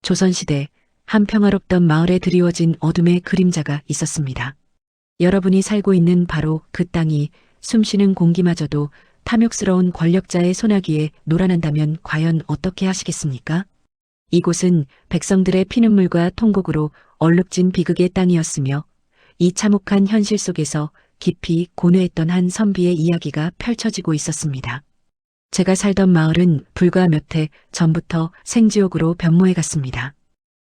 조선시대 한 평화롭던 마을에 드리워진 어둠의 그림자가 있었습니다. 여러분이 살고 있는 바로 그 땅이 숨쉬는 공기마저도 탐욕스러운 권력자의 소나기에 놀아난다면 과연 어떻게 하시겠습니까? 이곳은 백성들의 피눈물과 통곡으로 얼룩진 비극의 땅이었으며 이 참혹한 현실 속에서 깊이 고뇌했던 한 선비의 이야기가 펼쳐지고 있었습니다. 제가 살던 마을은 불과 몇 해 전부터 생지옥으로 변모해 갔습니다.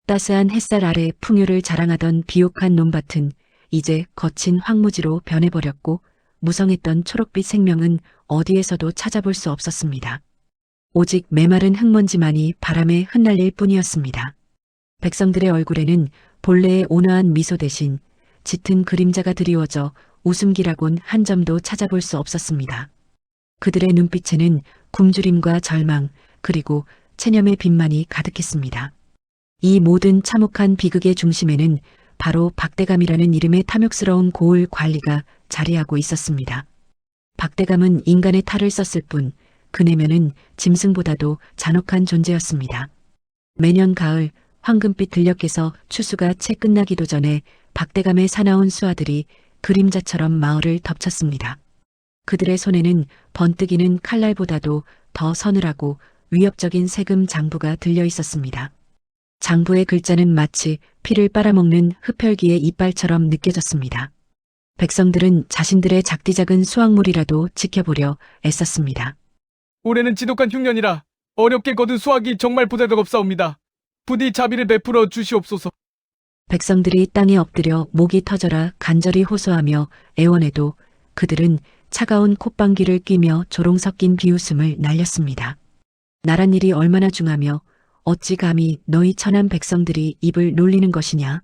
따스한 햇살 아래 풍요를 자랑하던 비옥한 논밭은 이제 거친 황무지로 변해버렸고 무성했던 초록빛 생명은 어디에서도 찾아볼 수 없었습니다. 오직 메마른 흙먼지만이 바람에 흩날릴 뿐이었습니다. 백성들의 얼굴에는 본래의 온화한 미소 대신 짙은 그림자가 드리워져 웃음기라곤 한 점도 찾아볼 수 없었습니다. 그들의 눈빛에는 굶주림과 절망 그리고 체념의 빛만이 가득했습니다. 이 모든 참혹한 비극의 중심에는 바로 박대감이라는 이름의 탐욕스러운 고을 관리가 자리하고 있었습니다. 박대감은 인간의 탈을 썼을 뿐 그 내면은 짐승보다도 잔혹한 존재였습니다. 매년 가을 황금빛 들녘에서 추수가 채 끝나기도 전에 박대감의 사나운 수하들이 그림자처럼 마을을 덮쳤습니다. 그들의 손에는 번뜩이는 칼날보다도 더 서늘하고 위협적인 세금 장부가 들려 있었습니다. 장부의 글자는 마치 피를 빨아먹는 흡혈귀의 이빨처럼 느껴졌습니다. 백성들은 자신들의 작디작은 수확물이라도 지켜보려 애썼습니다. 올해는 지독한 흉년이라 어렵게 거둔 수확이 정말 보잘것없사옵니다. 부디 자비를 베풀어 주시옵소서. 백성들이 땅에 엎드려 목이 터져라 간절히 호소하며 애원해도 그들은 차가운 콧방귀를 뀌며 조롱 섞인 비웃음을 날렸습니다. 나란 일이 얼마나 중하며 어찌 감히 너희 천한 백성들이 입을 놀리는 것이냐?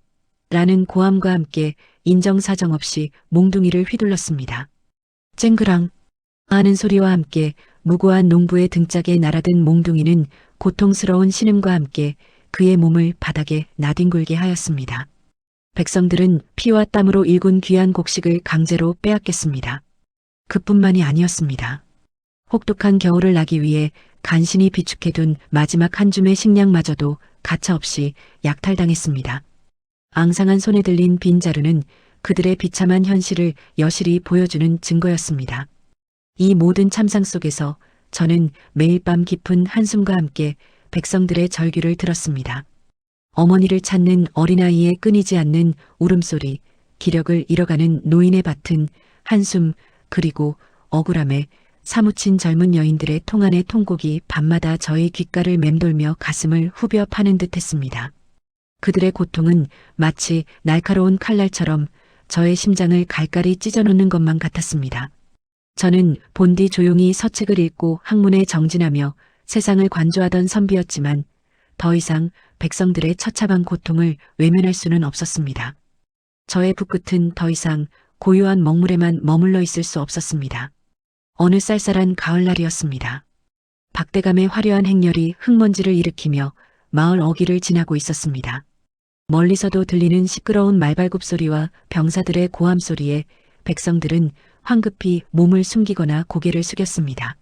라는 고함과 함께 인정사정 없이 몽둥이를 휘둘렀습니다. 쨍그랑 하는 소리와 함께 무고한 농부의 등짝에 날아든 몽둥이는 고통스러운 신음과 함께 그의 몸을 바닥에 나뒹굴게 하였습니다. 백성들은 피와 땀으로 일군 귀한 곡식을 강제로 빼앗겼습니다. 그뿐만이 아니었습니다. 혹독한 겨울을 나기 위해 간신히 비축해둔 마지막 한 줌의 식량마저도 가차없이 약탈당했습니다. 앙상한 손에 들린 빈자루는 그들의 비참한 현실을 여실히 보여주는 증거였습니다. 이 모든 참상 속에서 저는 매일 밤 깊은 한숨과 함께 백성들의 절규를 들었습니다. 어머니를 찾는 어린아이의 끊이지 않는 울음소리, 기력을 잃어가는 노인의 밭은 한숨 그리고 억울함에 사무친 젊은 여인들의 통안의 통곡이 밤마다 저의 귓가를 맴돌며 가슴을 후벼 파는 듯 했습니다. 그들의 고통은 마치 날카로운 칼날처럼 저의 심장을 갈갈이 찢어놓는 것만 같았습니다. 저는 본디 조용히 서책을 읽고 학문에 정진하며 세상을 관조하던 선비였지만 더 이상 백성들의 처참한 고통을 외면할 수는 없었습니다. 저의 붓끝은 더 이상 고요한 먹물에만 머물러 있을 수 없었습니다. 어느 쌀쌀한 가을날이었습니다. 박대감의 화려한 행렬이 흙먼지를 일으키며 마을 어귀를 지나고 있었습니다. 멀리서도 들리는 시끄러운 말발굽 소리와 병사들의 고함 소리에 백성들은 황급히 몸을 숨기거나 고개를 숙였습니다.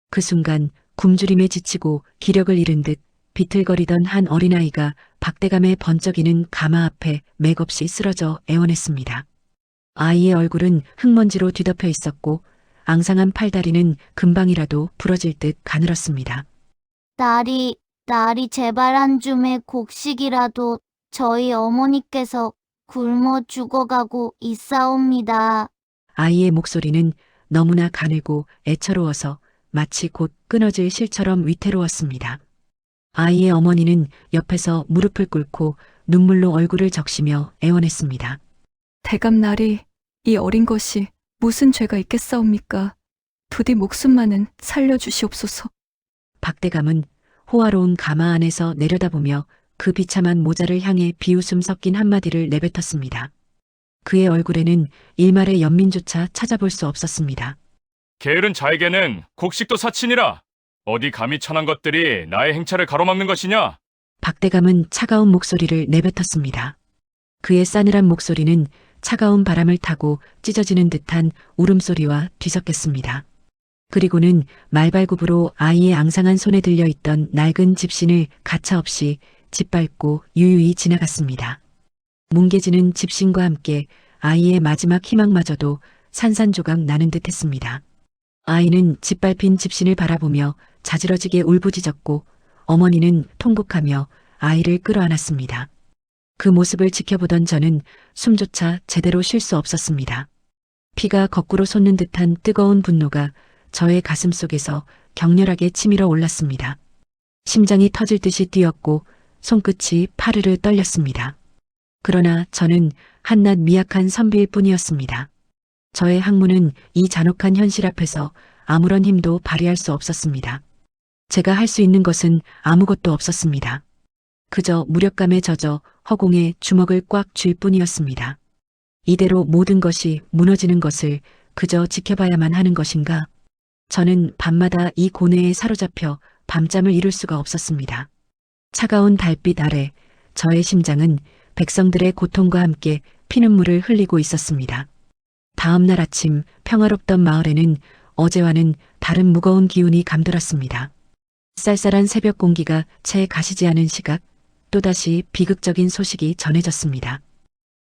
그 순간 굶주림에 지치고 기력을 잃은 듯 비틀거리던 한 어린아이가 박대감의 번쩍이는 가마 앞에 맥없이 쓰러져 애원했습니다. 아이의 얼굴은 흙먼지로 뒤덮여 있었고 앙상한 팔다리는 금방이라도 부러질 듯 가늘었습니다. 딸이 제발 한 줌의 곡식이라도 저희 어머니께서 굶어 죽어가고 있사옵니다. 아이의 목소리는 너무나 가늘고 애처로워서 마치 곧 끊어질 실처럼 위태로웠습니다. 아이의 어머니는 옆에서 무릎을 꿇고 눈물로 얼굴을 적시며 애원했습니다. 대감날이 이 어린 것이 무슨 죄가 있겠사옵니까? 부디 목숨만은 살려주시옵소서. 박대감은 호화로운 가마 안에서 내려다보며 그 비참한 모자를 향해 비웃음 섞인 한마디를 내뱉었습니다. 그의 얼굴에는 일말의 연민조차 찾아볼 수 없었습니다. 게으른 자에게는 곡식도 사치니라. 어디 감히 천한 것들이 나의 행차를 가로막는 것이냐? 박대감은 차가운 목소리를 내뱉었습니다. 그의 싸늘한 목소리는 차가운 바람을 타고 찢어지는 듯한 울음소리와 뒤섞였습니다. 그리고는 말발굽으로 아이의 앙상한 손에 들려있던 낡은 집신을 가차없이 짓밟고 유유히 지나갔습니다. 뭉개지는 집신과 함께 아이의 마지막 희망마저도 산산조각 나는 듯 했습니다. 아이는 짓밟힌 집신을 바라보며 자지러지게 울부짖었고 어머니는 통곡하며 아이를 끌어안았습니다. 그 모습을 지켜보던 저는 숨조차 제대로 쉴 수 없었습니다. 피가 거꾸로 솟는 듯한 뜨거운 분노가 저의 가슴 속에서 격렬하게 치밀어 올랐습니다. 심장이 터질 듯이 뛰었고 손끝이 파르르 떨렸습니다. 그러나 저는 한낱 미약한 선비일 뿐이었습니다. 저의 학문은 이 잔혹한 현실 앞에서 아무런 힘도 발휘할 수 없었습니다. 제가 할 수 있는 것은 아무것도 없었습니다. 그저 무력감에 젖어 허공에 주먹을 꽉 쥘 뿐이었습니다. 이대로 모든 것이 무너지는 것을 그저 지켜봐야만 하는 것인가? 저는 밤마다 이 고뇌에 사로잡혀 밤잠을 이룰 수가 없었습니다. 차가운 달빛 아래 저의 심장은 백성들의 고통과 함께 피눈물을 흘리고 있었습니다. 다음 날 아침 평화롭던 마을에는 어제와는 다른 무거운 기운이 감돌았습니다. 쌀쌀한 새벽 공기가 채 가시지 않은 시각, 또다시 비극적인 소식이 전해졌습니다.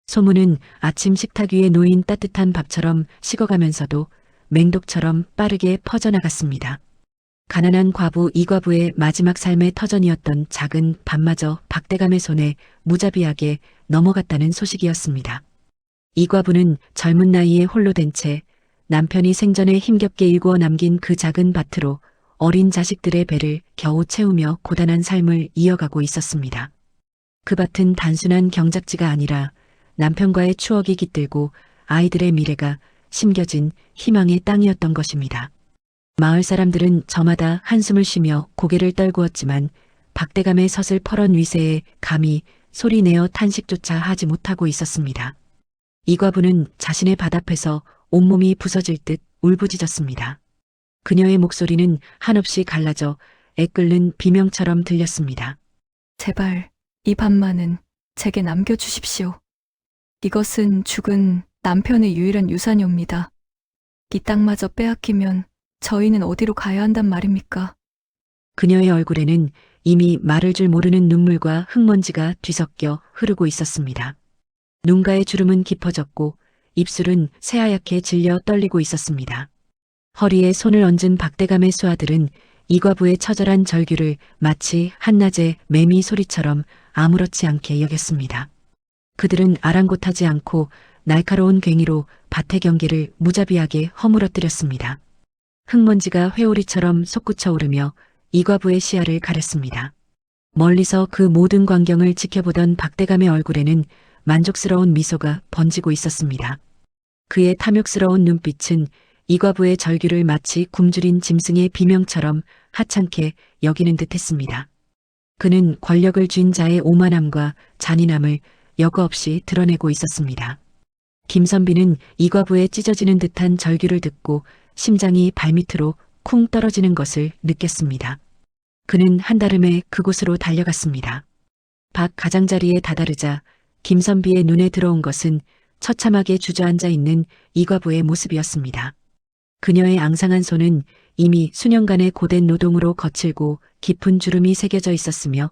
소문은 아침 식탁 위에 놓인 따뜻한 밥처럼 식어가면서도 맹독처럼 빠르게 퍼져나갔습니다. 가난한 과부 이과부의 마지막 삶의 터전이었던 작은 밥마저 박대감의 손에 무자비하게 넘어갔다는 소식이었습니다. 이과부는 젊은 나이에 홀로 된 채 남편이 생전에 힘겹게 일구어 남긴 그 작은 밭으로 어린 자식들의 배를 겨우 채우며 고단한 삶을 이어가고 있었습니다. 그 밭은 단순한 경작지가 아니라 남편과의 추억이 깃들고 아이들의 미래가 심겨진 희망의 땅이었던 것입니다. 마을 사람들은 저마다 한숨을 쉬며 고개를 떨구었지만 박대감의 섯을 펄은 위세에 감히 소리내어 탄식조차 하지 못하고 있었습니다. 이과부는 자신의 밭 앞에서 온몸이 부서질 듯 울부짖었습니다. 그녀의 목소리는 한없이 갈라져 애끓는 비명처럼 들렸습니다. 제발 이 밥만은 제게 남겨주십시오. 이것은 죽은 남편의 유일한 유산이옵니다. 이 땅마저 빼앗기면 저희는 어디로 가야 한단 말입니까? 그녀의 얼굴에는 이미 말을 줄 모르는 눈물과 흙먼지가 뒤섞여 흐르고 있었습니다. 눈가의 주름은 깊어졌고 입술은 새하얗게 질려 떨리고 있었습니다. 허리에 손을 얹은 박대감의 수하들은 이과부의 처절한 절규를 마치 한낮의 매미 소리처럼 아무렇지 않게 여겼습니다. 그들은 아랑곳하지 않고 날카로운 괭이로 밭의 경계를 무자비하게 허물어뜨렸습니다. 흙먼지가 회오리처럼 솟구쳐 오르며 이과부의 시야를 가렸습니다. 멀리서 그 모든 광경을 지켜보던 박대감의 얼굴에는 만족스러운 미소가 번지고 있었습니다. 그의 탐욕스러운 눈빛은 이과부의 절규를 마치 굶주린 짐승의 비명처럼 하찮게 여기는 듯 했습니다. 그는 권력을 쥔 자의 오만함과 잔인함을 여과 없이 드러내고 있었습니다. 김선비는 이과부의 찢어지는 듯한 절규를 듣고 심장이 발밑으로 쿵 떨어지는 것을 느꼈습니다. 그는 한달음에 그곳으로 달려갔습니다. 박 가장자리에 다다르자 김선비의 눈에 들어온 것은 처참하게 주저앉아 있는 이과부의 모습이었습니다. 그녀의 앙상한 손은 이미 수년간의 고된 노동으로 거칠고 깊은 주름이 새겨져 있었으며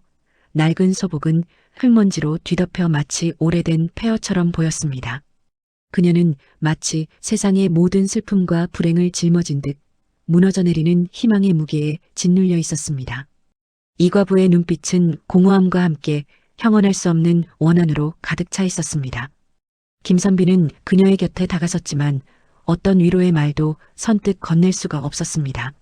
낡은 소복은 흙먼지로 뒤덮여 마치 오래된 폐허처럼 보였습니다. 그녀는 마치 세상의 모든 슬픔과 불행을 짊어진 듯 무너져 내리는 희망의 무게에 짓눌려 있었습니다. 이과부의 눈빛은 공허함과 함께 형언할 수 없는 원한으로 가득 차 있었습니다. 김선비는 그녀의 곁에 다가섰지만 어떤 위로의 말도 선뜻 건넬 수가 없었습니다.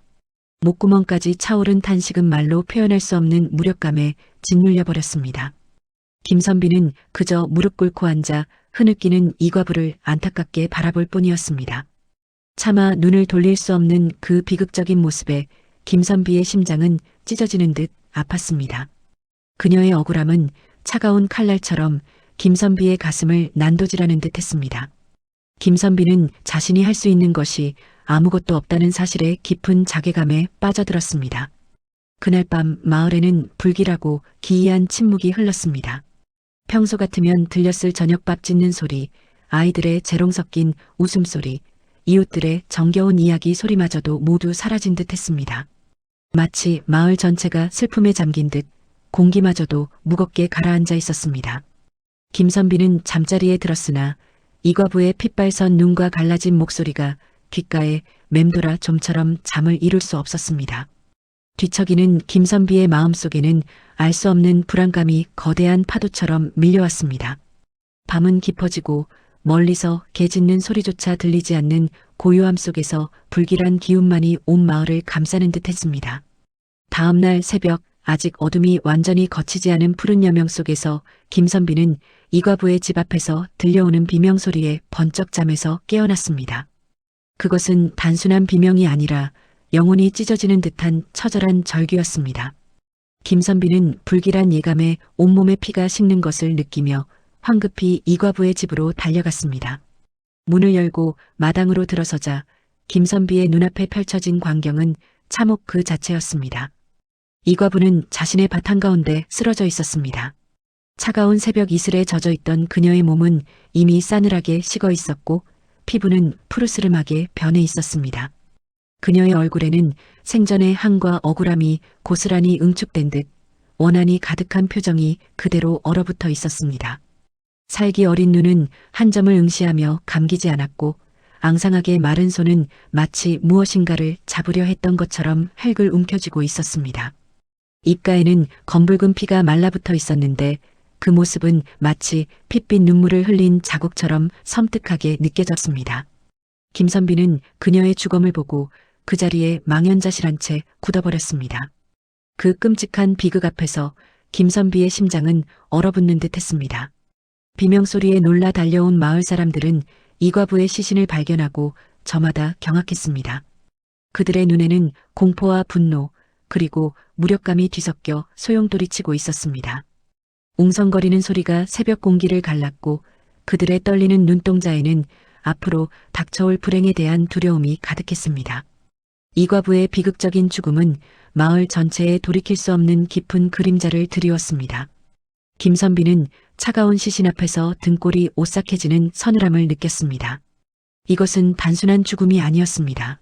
목구멍까지 차오른 탄식은 말로 표현할 수 없는 무력감에 짓눌려 버렸습니다. 김선비는 그저 무릎 꿇고 앉아 흐느끼는 이과부를 안타깝게 바라볼 뿐이었습니다. 차마 눈을 돌릴 수 없는 그 비극적인 모습에 김선비의 심장은 찢어지는 듯 아팠습니다. 그녀의 억울함은 차가운 칼날처럼 김선비의 가슴을 난도질하는 듯 했습니다. 김선비는 자신이 할 수 있는 것이 아무것도 없다는 사실에 깊은 자괴감에 빠져들었습니다. 그날 밤 마을에는 불길하고 기이한 침묵이 흘렀습니다. 평소 같으면 들렸을 저녁밥 짓는 소리, 아이들의 재롱 섞인 웃음소리, 이웃들의 정겨운 이야기 소리마저도 모두 사라진 듯 했습니다. 마치 마을 전체가 슬픔에 잠긴 듯 공기마저도 무겁게 가라앉아 있었습니다. 김선비는 잠자리에 들었으나 이과부의 핏발선 눈과 갈라진 목소리가 귓가에 맴돌아 좀처럼 잠을 이룰 수 없었습니다. 뒤척이는 김선비의 마음속에는 알 수 없는 불안감이 거대한 파도처럼 밀려왔습니다. 밤은 깊어지고 멀리서 개 짖는 소리조차 들리지 않는 고요함 속에서 불길한 기운만이 온 마을을 감싸는 듯 했습니다. 다음 날 새벽 아직 어둠이 완전히 걷히지 않은 푸른 여명 속에서 김선비는 이과부의 집 앞에서 들려오는 비명소리에 번쩍 잠에서 깨어났습니다. 그것은 단순한 비명이 아니라 영혼이 찢어지는 듯한 처절한 절규였습니다. 김선비는 불길한 예감에 온몸에 피가 식는 것을 느끼며 황급히 이과부의 집으로 달려갔습니다. 문을 열고 마당으로 들어서자 김선비의 눈앞에 펼쳐진 광경은 참혹 그 자체였습니다. 이과부는 자신의 밭 한가운데 쓰러져 있었습니다. 차가운 새벽 이슬에 젖어 있던 그녀의 몸은 이미 싸늘하게 식어 있었고 피부는 푸르스름하게 변해 있었습니다. 그녀의 얼굴에는 생전의 한과 억울함이 고스란히 응축된 듯 원한이 가득한 표정이 그대로 얼어붙어 있었습니다. 살기 어린 눈은 한 점을 응시하며 감기지 않았고 앙상하게 마른 손은 마치 무엇인가를 잡으려 했던 것처럼 흙을 움켜쥐고 있었습니다. 입가에는 검붉은 피가 말라붙어 있었는데 그 모습은 마치 핏빛 눈물을 흘린 자국처럼 섬뜩하게 느껴졌습니다. 김선비는 그녀의 죽음을 보고 그 자리에 망연자실한 채 굳어버렸습니다. 그 끔찍한 비극 앞에서 김선비의 심장은 얼어붙는 듯 했습니다. 비명소리에 놀라 달려온 마을 사람들은 이과부의 시신을 발견하고 저마다 경악했습니다. 그들의 눈에는 공포와 분노 그리고 무력감이 뒤섞여 소용돌이치고 있었습니다. 웅성거리는 소리가 새벽 공기를 갈랐고 그들의 떨리는 눈동자에는 앞으로 닥쳐올 불행에 대한 두려움이 가득했습니다. 이과부의 비극적인 죽음은 마을 전체에 돌이킬 수 없는 깊은 그림자를 드리웠습니다. 김선비는 차가운 시신 앞에서 등골이 오싹해지는 서늘함을 느꼈습니다. 이것은 단순한 죽음이 아니었습니다.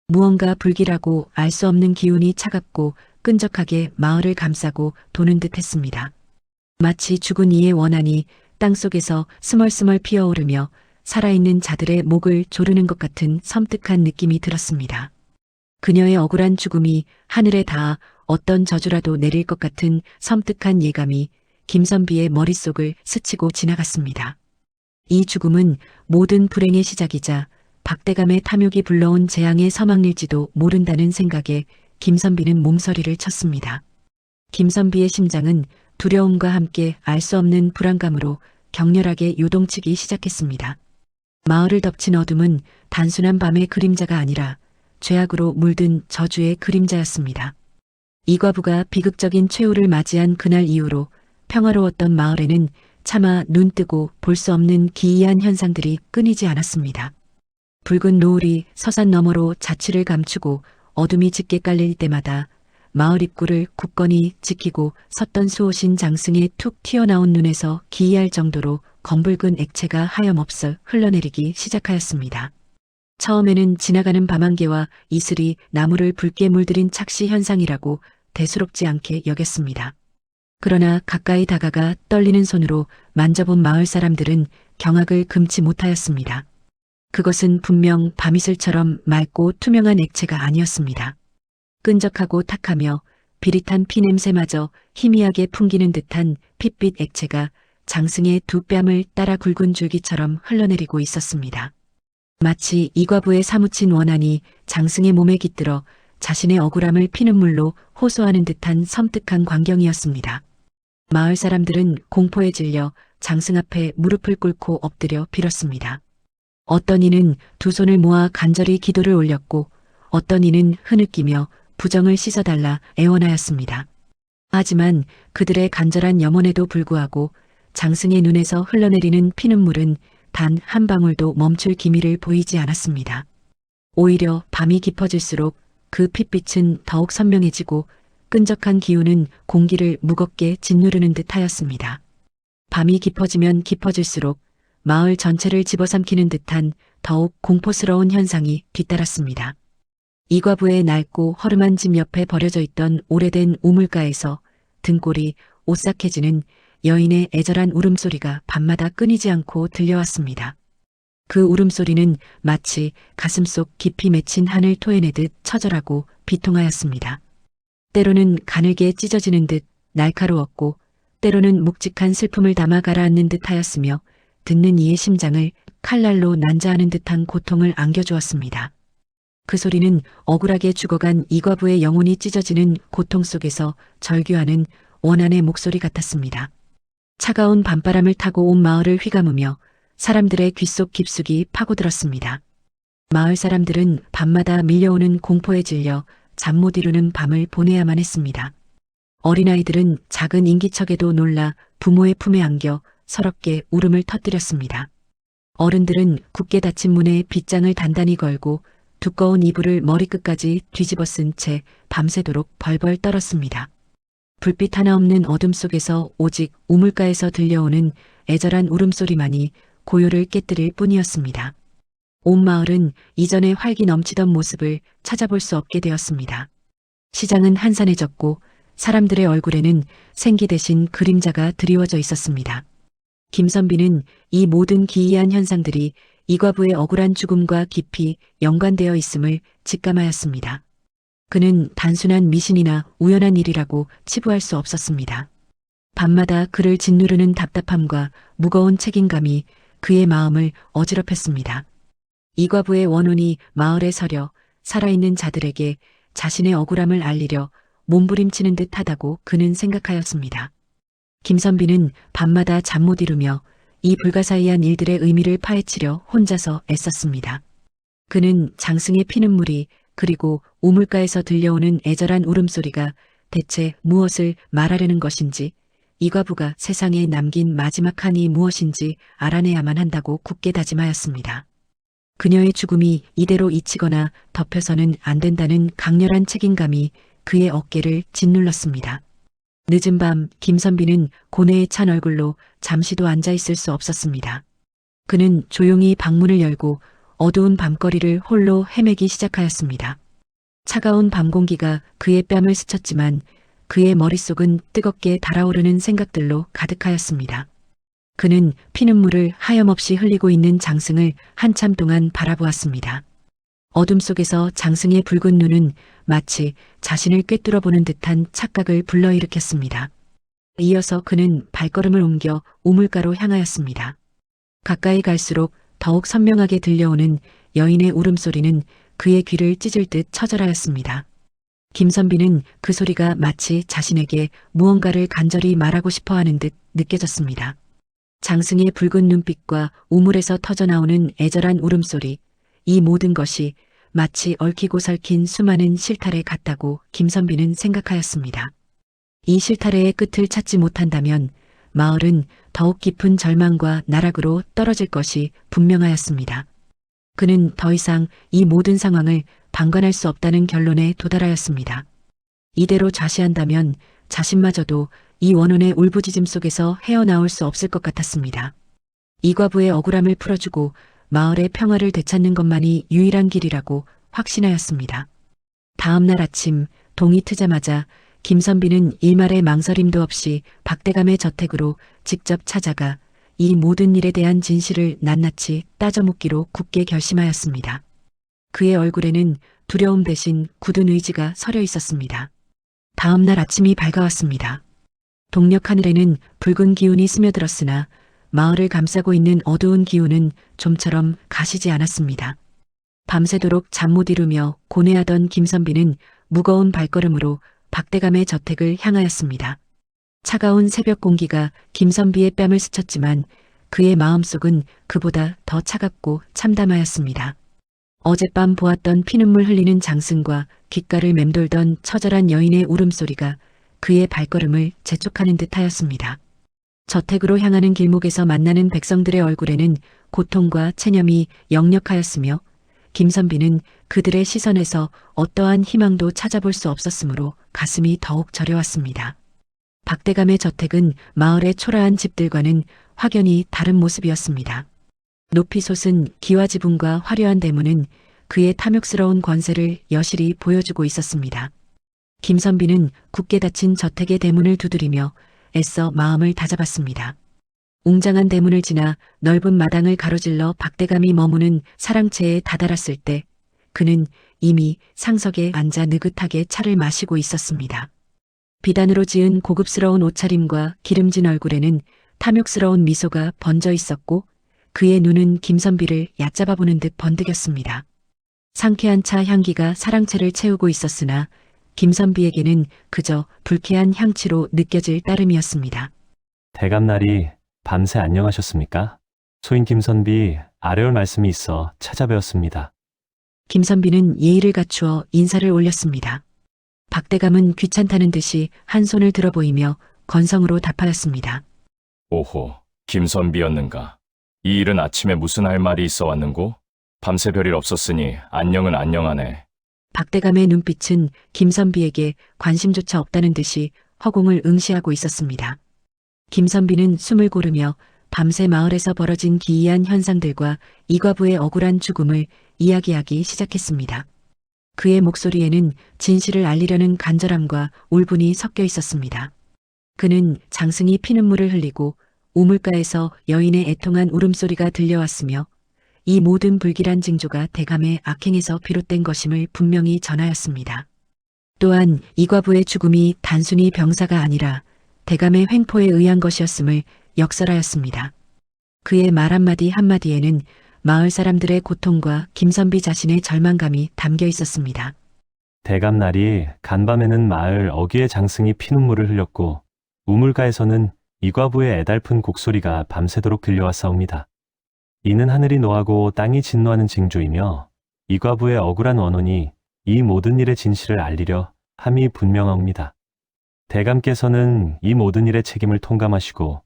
무언가 불길하고 알 수 없는 기운이 차갑고 끈적하게 마을을 감싸고 도는 듯 했습니다. 마치 죽은 이의 원한이 땅속에서 스멀스멀 피어오르며 살아있는 자들의 목을 조르는 것 같은 섬뜩한 느낌이 들었습니다. 그녀의 억울한 죽음이 하늘에 닿아 어떤 저주라도 내릴 것 같은 섬뜩한 예감이 김선비의 머릿속을 스치고 지나갔습니다. 이 죽음은 모든 불행의 시작이자 박대감의 탐욕이 불러온 재앙의 서막일지도 모른다는 생각에 김선비는 몸서리를 쳤습니다. 김선비의 심장은 두려움과 함께 알 수 없는 불안감으로 격렬하게 요동치기 시작했습니다. 마을을 덮친 어둠은 단순한 밤의 그림자가 아니라 죄악으로 물든 저주의 그림자였습니다. 이과부가 비극적인 최후를 맞이한 그날 이후로 평화로웠던 마을에는 차마 눈뜨고 볼 수 없는 기이한 현상들이 끊이지 않았습니다. 붉은 노을이 서산 너머로 자취를 감추고 어둠이 짙게 깔릴 때마다 마을 입구를 굳건히 지키고 섰던 수호신 장승의 툭 튀어나온 눈에서 기이할 정도로 검붉은 액체가 하염없어 흘러내리기 시작하였습니다. 처음에는 지나가는 밤안개와 이슬이 나무를 붉게 물들인 착시 현상이라고 대수롭지 않게 여겼습니다. 그러나 가까이 다가가 떨리는 손으로 만져본 마을 사람들은 경악을 금치 못하였습니다. 그것은 분명 밤이슬처럼 맑고 투명한 액체가 아니었습니다. 끈적하고 탁하며 비릿한 피냄새마저 희미하게 풍기는 듯한 핏빛 액체가 장승의 두 뺨을 따라 굵은 줄기처럼 흘러내리고 있었습니다. 마치 이과부의 사무친 원한이 장승의 몸에 깃들어 자신의 억울함을 피눈물로 호소하는 듯한 섬뜩한 광경이었습니다. 마을 사람들은 공포에 질려 장승 앞에 무릎을 꿇고 엎드려 빌었습니다. 어떤 이는 두 손을 모아 간절히 기도를 올렸고 어떤 이는 흐느끼며 부정을 씻어달라 애원하였습니다. 하지만 그들의 간절한 염원에도 불구하고 장승의 눈에서 흘러내리는 피눈물은 단 한 방울도 멈출 기미를 보이지 않았습니다. 오히려 밤이 깊어질수록 그 핏빛은 더욱 선명해지고 끈적한 기운은 공기를 무겁게 짓누르는 듯 하였습니다. 밤이 깊어지면 깊어질수록 마을 전체를 집어삼키는 듯한 더욱 공포스러운 현상이 뒤따랐습니다. 이과부의 낡고 허름한 집 옆에 버려져 있던 오래된 우물가에서 등골이 오싹해지는 여인의 애절한 울음소리가 밤마다 끊이지 않고 들려왔습니다. 그 울음소리는 마치 가슴속 깊이 맺힌 한을 토해내듯 처절하고 비통하였습니다. 때로는 가늘게 찢어지는 듯 날카로웠고 때로는 묵직한 슬픔을 담아 가라앉는 듯 하였으며 듣는 이의 심장을 칼날로 난자하는 듯한 고통을 안겨주었습니다. 그 소리는 억울하게 죽어간 이과부의 영혼이 찢어지는 고통 속에서 절규하는 원한의 목소리 같았습니다. 차가운 밤바람을 타고 온 마을을 휘감으며 사람들의 귓속 깊숙이 파고들었습니다. 마을 사람들은 밤마다 밀려오는 공포에 질려 잠 못 이루는 밤을 보내야만 했습니다. 어린아이들은 작은 인기척에도 놀라 부모의 품에 안겨 서럽게 울음을 터뜨렸습니다. 어른들은 굳게 닫힌 문에 빗장을 단단히 걸고 두꺼운 이불을 머리끝까지 뒤집어 쓴 채 밤새도록 벌벌 떨었습니다. 불빛 하나 없는 어둠 속에서 오직 우물가에서 들려오는 애절한 울음소리만이 고요를 깨뜨릴 뿐이었습니다. 온 마을은 이전의 활기 넘치던 모습을 찾아볼 수 없게 되었습니다. 시장은 한산해졌고 사람들의 얼굴에는 생기 대신 그림자가 드리워져 있었습니다. 김선비는 이 모든 기이한 현상들이 이과부의 억울한 죽음과 깊이 연관되어 있음을 직감하였습니다. 그는 단순한 미신이나 우연한 일이라고 치부할 수 없었습니다. 밤마다 그를 짓누르는 답답함과 무거운 책임감이 그의 마음을 어지럽혔습니다. 이과부의 원혼이 마을에 서려 살아있는 자들에게 자신의 억울함을 알리려 몸부림치는 듯 하다고 그는 생각하였습니다. 김선비는 밤마다 잠 못 이루며 이 불가사의한 일들의 의미를 파헤치려 혼자서 애썼습니다. 그는 장승의 피눈물이 그리고 우물가에서 들려오는 애절한 울음소리가 대체 무엇을 말하려는 것인지 이과부가 세상에 남긴 마지막 한이 무엇인지 알아내야만 한다고 굳게 다짐하였습니다. 그녀의 죽음이 이대로 잊히거나 덮여서는 안 된다는 강렬한 책임감이 그의 어깨를 짓눌렀습니다. 늦은 밤 김선비는 고뇌에 찬 얼굴로 잠시도 앉아 있을 수 없었습니다. 그는 조용히 방문을 열고 어두운 밤거리를 홀로 헤매기 시작하였습니다. 차가운 밤 공기가 그의 뺨을 스쳤지만 그의 머릿속은 뜨겁게 달아오르는 생각들로 가득하였습니다. 그는 피눈물을 하염없이 흘리고 있는 장승을 한참 동안 바라보았습니다. 어둠 속에서 장승의 붉은 눈은 마치 자신을 꿰뚫어 보는 듯한 착각을 불러일으켰습니다. 이어서 그는 발걸음을 옮겨 우물가로 향하였습니다. 가까이 갈수록 더욱 선명하게 들려오는 여인의 울음소리는 그의 귀를 찢을 듯 처절하였습니다. 김선비는 그 소리가 마치 자신에게 무언가를 간절히 말하고 싶어 하는 듯 느껴졌습니다. 장승의 붉은 눈빛과 우물에서 터져나오는 애절한 울음소리, 이 모든 것이 마치 얽히고 설킨 수많은 실타래 같다고 김선비는 생각하였습니다. 이 실타래의 끝을 찾지 못한다면 마을은 더욱 깊은 절망과 나락으로 떨어질 것이 분명하였습니다. 그는 더 이상 이 모든 상황을 방관할 수 없다는 결론에 도달하였습니다. 이대로 좌시한다면 자신마저도 이 원혼의 울부짖음 속에서 헤어나올 수 없을 것 같았습니다. 이과부의 억울함을 풀어주고 마을의 평화를 되찾는 것만이 유일한 길이라고 확신하였습니다. 다음 날 아침 동이 트자마자 김선비는 일말의 망설임도 없이 박대감의 저택으로 직접 찾아가 이 모든 일에 대한 진실을 낱낱이 따져 묻기로 굳게 결심하였습니다. 그의 얼굴에는 두려움 대신 굳은 의지가 서려 있었습니다. 다음 날 아침이 밝아왔습니다. 동력 하늘에는 붉은 기운이 스며들었으나 마을을 감싸고 있는 어두운 기운은 좀처럼 가시지 않았습니다. 밤새도록 잠 못 이루며 고뇌하던 김선비는 무거운 발걸음으로 박대감의 저택을 향하였습니다. 차가운 새벽 공기가 김선비의 뺨을 스쳤지만 그의 마음속은 그보다 더 차갑고 참담하였습니다. 어젯밤 보았던 피눈물 흘리는 장승과 귓가를 맴돌던 처절한 여인의 울음소리가 그의 발걸음을 재촉하는 듯 하였습니다. 저택으로 향하는 길목에서 만나는 백성들의 얼굴에는 고통과 체념이 역력하였으며 김선비는 그들의 시선에서 어떠한 희망도 찾아볼 수 없었으므로 가슴이 더욱 저려왔습니다. 박대감의 저택은 마을의 초라한 집들과는 확연히 다른 모습이었습니다. 높이 솟은 기와 지붕과 화려한 대문은 그의 탐욕스러운 권세를 여실히 보여주고 있었습니다. 김선비는 굳게 닫힌 저택의 대문을 두드리며 애써 마음을 다잡았습니다. 웅장한 대문을 지나 넓은 마당을 가로질러 박대감이 머무는 사랑채에 다다랐을 때 그는 이미 상석에 앉아 느긋하게 차를 마시고 있었습니다. 비단으로 지은 고급스러운 옷차림과 기름진 얼굴에는 탐욕스러운 미소가 번져 있었고 그의 눈은 김선비를 얕잡아 보는 듯 번득였습니다. 상쾌한 차 향기가 사랑채를 채우고 있었으나 김선비에게는 그저 불쾌한 향취로 느껴질 따름이었습니다. 대감날이 밤새 안녕하셨습니까? 소인 김선비 아뢰올 말씀이 있어 찾아뵈었습니다. 김선비는 예의를 갖추어 인사를 올렸습니다. 박대감은 귀찮다는 듯이 한 손을 들어 보이며 건성으로 답하였습니다. 오호, 김선비였는가? 이 일은 아침에 무슨 할 말이 있어 왔는고? 밤새 별일 없었으니 안녕은 안녕하네. 박대감의 눈빛은 김선비에게 관심조차 없다는 듯이 허공을 응시하고 있었습니다. 김선비는 숨을 고르며 밤새 마을에서 벌어진 기이한 현상들과 이과부의 억울한 죽음을 이야기하기 시작했습니다. 그의 목소리에는 진실을 알리려는 간절함과 울분이 섞여 있었습니다. 그는 장승이 피눈물을 흘리고 우물가에서 여인의 애통한 울음소리가 들려왔으며 이 모든 불길한 징조가 대감의 악행에서 비롯된 것임을 분명히 전하였습니다. 또한 이과부의 죽음이 단순히 병사가 아니라 대감의 횡포에 의한 것이었음을 역설하였습니다. 그의 말 한마디 한마디에는 마을 사람들의 고통과 김선비 자신의 절망감이 담겨 있었습니다. 대감날이 간밤에는 마을 어귀의 장승이 피눈물을 흘렸고 우물가에서는 이과부의 애달픈 곡소리가 밤새도록 들려왔사옵니다. 이는 하늘이 노하고 땅이 진노하는 징조이며 이과부의 억울한 원혼이 이 모든 일의 진실을 알리려 함이 분명하옵니다. 대감께서는 이 모든 일의 책임을 통감하시고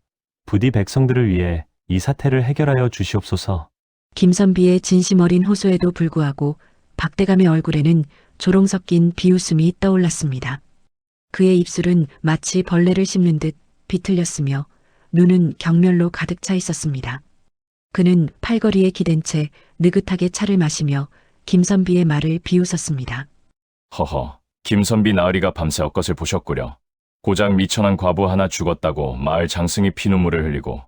부디 백성들을 위해 이 사태를 해결하여 주시옵소서. 김선비의 진심 어린 호소에도 불구하고 박대감의 얼굴에는 조롱 섞인 비웃음이 떠올랐습니다. 그의 입술은 마치 벌레를 씹는 듯 비틀렸으며 눈은 경멸로 가득 차 있었습니다. 그는 팔걸이에 기댄 채 느긋하게 차를 마시며 김선비의 말을 비웃었습니다. 허허, 김선비 나으리가 밤새 엇것을 보셨구려. 고작 미천한 과부 하나 죽었다고 마을 장승이 피눈물을 흘리고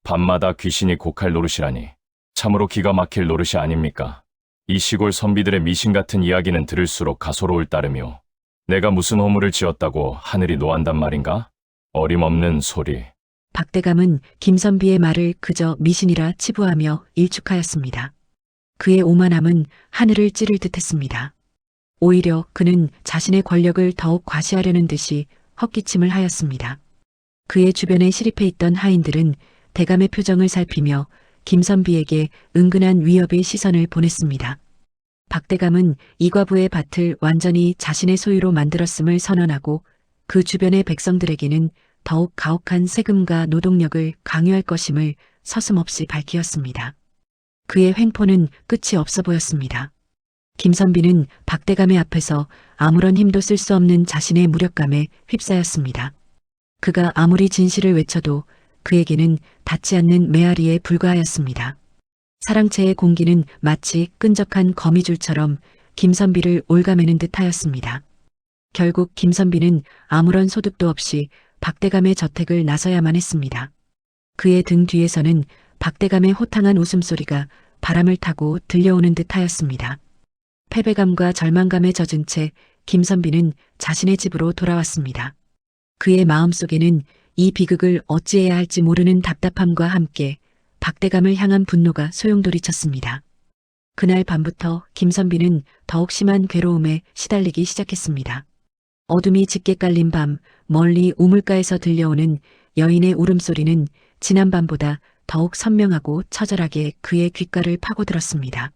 밤마다 귀신이 곡할 노릇이라니 참으로 기가 막힐 노릇이 아닙니까? 이 시골 선비들의 미신 같은 이야기는 들을수록 가소로울 따름이오. 내가 무슨 허물을 지었다고 하늘이 노한단 말인가? 어림없는 소리. 박대감은 김선비의 말을 그저 미신이라 치부하며 일축하였습니다. 그의 오만함은 하늘을 찌를 듯했습니다. 오히려 그는 자신의 권력을 더욱 과시하려는 듯이 헛기침을 하였습니다. 그의 주변에 시립해 있던 하인들은 대감의 표정을 살피며 김선비에게 은근한 위협의 시선을 보냈습니다. 박대감은 이과부의 밭을 완전히 자신의 소유로 만들었음을 선언하고 그 주변의 백성들에게는 더욱 가혹한 세금과 노동력을 강요할 것임을 서슴없이 밝히었습니다. 그의 횡포는 끝이 없어 보였습니다. 김선비는 박대감의 앞에서 아무런 힘도 쓸 수 없는 자신의 무력감에 휩싸였습니다. 그가 아무리 진실을 외쳐도 그에게는 닿지 않는 메아리에 불과하였습니다. 사랑채의 공기는 마치 끈적한 거미줄처럼 김선비를 올가매는 듯하였습니다. 결국 김선비는 아무런 소득도 없이 박대감의 저택을 나서야만 했습니다. 그의 등 뒤에서는 박대감의 호탕한 웃음소리가 바람을 타고 들려오는 듯하였습니다. 패배감과 절망감에 젖은 채 김선비는 자신의 집으로 돌아왔습니다. 그의 마음속에는 이 비극을 어찌해야 할지 모르는 답답함과 함께 박대감을 향한 분노가 소용돌이쳤습니다. 그날 밤부터 김선비는 더욱 심한 괴로움에 시달리기 시작했습니다. 어둠이 짙게 깔린 밤, 멀리 우물가에서 들려오는 여인의 울음소리는 지난밤보다 더욱 선명하고 처절하게 그의 귓가를 파고들었습니다.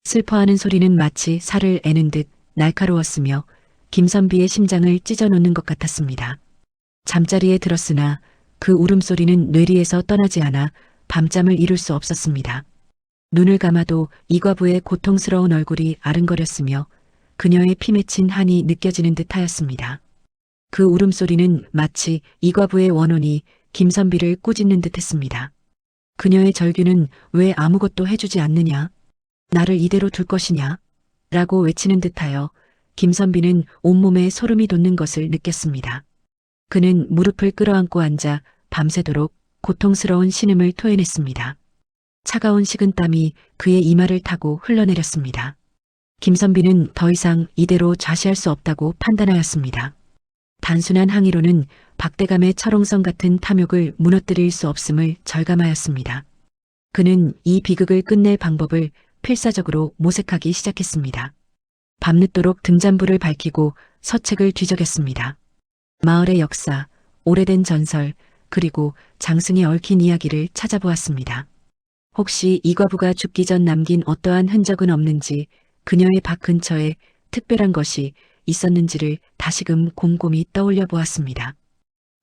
슬퍼하는 소리는 마치 살을 애는 듯 날카로웠으며 김선비의 심장을 찢어놓는 것 같았습니다. 잠자리에 들었으나 그 울음소리는 뇌리에서 떠나지 않아 밤잠을 이룰 수 없었습니다. 눈을 감아도 이과부의 고통스러운 얼굴이 아른거렸으며 그녀의 피 맺힌 한이 느껴지는 듯하였습니다. 그 울음소리는 마치 이과부의 원혼이 김선비를 꾸짖는 듯했습니다. 그녀의 절규는 왜 아무것도 해주지 않느냐? 나를 이대로 둘 것이냐? 라고 외치는 듯하여 김선비는 온몸에 소름이 돋는 것을 느꼈습니다. 그는 무릎을 끌어안고 앉아 밤새도록 고통스러운 신음을 토해냈습니다. 차가운 식은땀이 그의 이마를 타고 흘러내렸습니다. 김선비는 더 이상 이대로 좌시할 수 없다고 판단하였습니다. 단순한 항의로는 박대감의 철옹성 같은 탐욕을 무너뜨릴 수 없음을 절감하였습니다. 그는 이 비극을 끝낼 방법을 필사적으로 모색하기 시작했습니다. 밤늦도록 등잔불을 밝히고 서책을 뒤적였습니다. 마을의 역사, 오래된 전설, 그리고 장승에 얽힌 이야기를 찾아보았습니다. 혹시 이 과부가 죽기 전 남긴 어떠한 흔적은 없는지, 그녀의 박 근처에 특별한 것이 있었는지를 다시금 곰곰이 떠올려 보았습니다.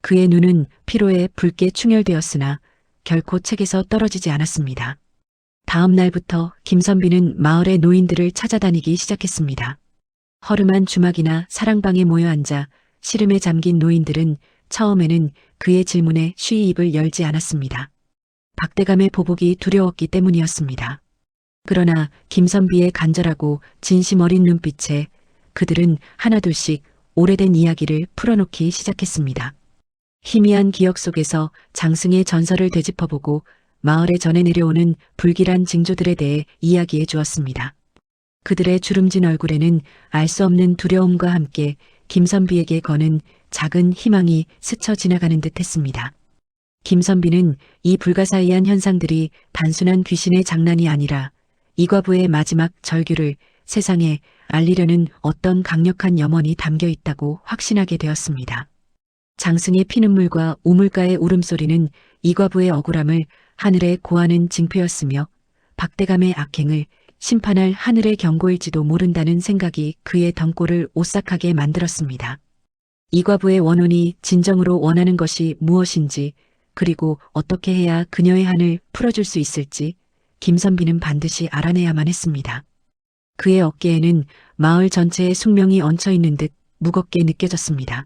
그의 눈은 피로에 붉게 충혈되었으나 결코 책에서 떨어지지 않았습니다. 다음 날부터 김선비는 마을의 노인들을 찾아다니기 시작했습니다. 허름한 주막이나 사랑방에 모여 앉아 시름에 잠긴 노인들은 처음에는 그의 질문에 쉬이 입을 열지 않았습니다. 박대감의 보복이 두려웠기 때문이었습니다. 그러나 김선비의 간절하고 진심 어린 눈빛에 그들은 하나둘씩 오래된 이야기를 풀어놓기 시작했습니다. 희미한 기억 속에서 장승의 전설을 되짚어보고 마을에 전해 내려오는 불길한 징조들에 대해 이야기해 주었습니다. 그들의 주름진 얼굴에는 알 수 없는 두려움과 함께 김선비에게 거는 작은 희망이 스쳐 지나가는 듯 했습니다. 김선비는 이 불가사의한 현상들이 단순한 귀신의 장난이 아니라 이과부의 마지막 절규를 세상에 알리려는 어떤 강력한 염원이 담겨 있다고 확신하게 되었습니다. 장승의 피눈물과 우물가의 울음소리는 이과부의 억울함을 하늘에 고하는 징표였으며 박대감의 악행을 심판할 하늘의 경고일지도 모른다는 생각이 그의 덩골을 오싹하게 만들었습니다. 이과부의 원혼이 진정으로 원하는 것이 무엇인지, 그리고 어떻게 해야 그녀의 한을 풀어줄 수 있을지 김선비는 반드시 알아내야만 했습니다. 그의 어깨에는 마을 전체의 숙명이 얹혀 있는 듯 무겁게 느껴졌습니다.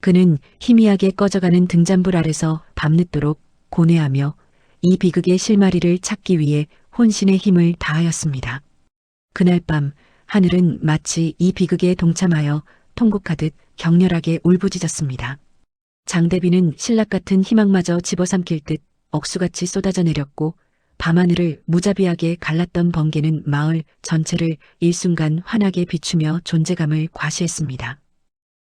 그는 희미하게 꺼져가는 등잔불 아래서 밤늦도록 고뇌하며 이 비극의 실마리를 찾기 위해 혼신의 힘을 다하였습니다. 그날 밤 하늘은 마치 이 비극에 동참하여 통곡하듯 격렬하게 울부짖었습니다. 장대비는 신락 같은 희망마저 집어삼킬 듯 억수같이 쏟아져 내렸고 밤하늘을 무자비하게 갈랐던 번개는 마을 전체를 일순간 환하게 비추며 존재감을 과시했습니다.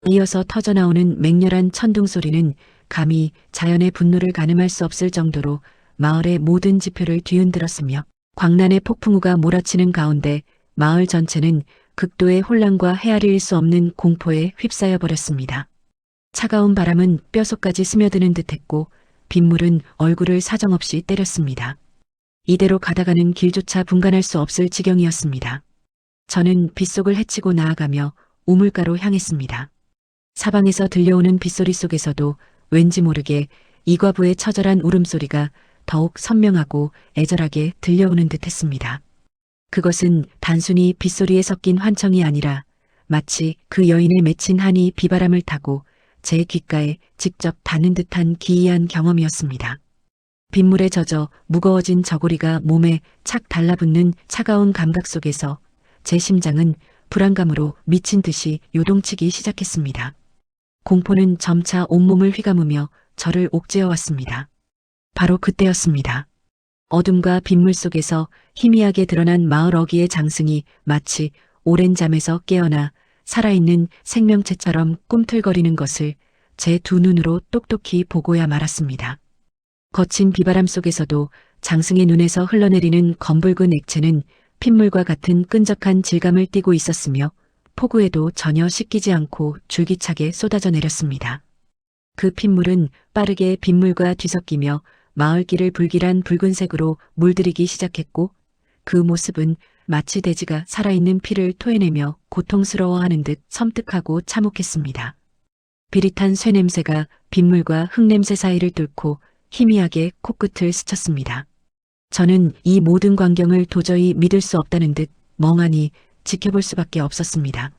이어서 터져나오는 맹렬한 천둥 소리는 감히 자연의 분노를 가늠할 수 없을 정도로 마을의 모든 지표를 뒤흔들었으며 광란의 폭풍우가 몰아치는 가운데 마을 전체는 극도의 혼란과 헤아릴 수 없는 공포에 휩싸여 버렸습니다. 차가운 바람은 뼛속까지 스며드는 듯했고 빗물은 얼굴을 사정없이 때렸습니다. 이대로 가다가는 길조차 분간할 수 없을 지경이었습니다. 저는 빗속을 헤치고 나아가며 우물가로 향했습니다. 사방에서 들려오는 빗소리 속에서도 왠지 모르게 이과부의 처절한 울음소리가 더욱 선명하고 애절하게 들려오는 듯했습니다. 그것은 단순히 빗소리에 섞인 환청이 아니라 마치 그 여인의 맺힌 한이 비바람을 타고 제 귓가에 직접 닿는 듯한 기이한 경험이었습니다. 빗물에 젖어 무거워진 저고리가 몸에 착 달라붙는 차가운 감각 속에서 제 심장은 불안감으로 미친 듯이 요동치기 시작했습니다. 공포는 점차 온몸을 휘감으며 저를 옥죄어 왔습니다. 바로 그때였습니다. 어둠과 빗물 속에서 희미하게 드러난 마을 어귀의 장승이 마치 오랜 잠에서 깨어나 살아있는 생명체처럼 꿈틀거리는 것을 제 두 눈으로 똑똑히 보고야 말았습니다. 거친 비바람 속에서도 장승의 눈에서 흘러내리는 검붉은 액체는 핏물과 같은 끈적한 질감을 띠고 있었으며 폭우에도 전혀 씻기지 않고 줄기차게 쏟아져 내렸습니다. 그 핏물은 빠르게 빗물과 뒤섞이며 마을길을 불길한 붉은색으로 물들이기 시작했고 그 모습은 마치 돼지가 살아있는 피를 토해내며 고통스러워하는 듯 섬뜩하고 참혹했습니다. 비릿한 쇠냄새가 빗물과 흙냄새 사이를 뚫고 희미하게 코끝을 스쳤습니다. 저는 이 모든 광경을 도저히 믿을 수 없다는 듯 멍하니 지켜볼 수밖에 없었습니다.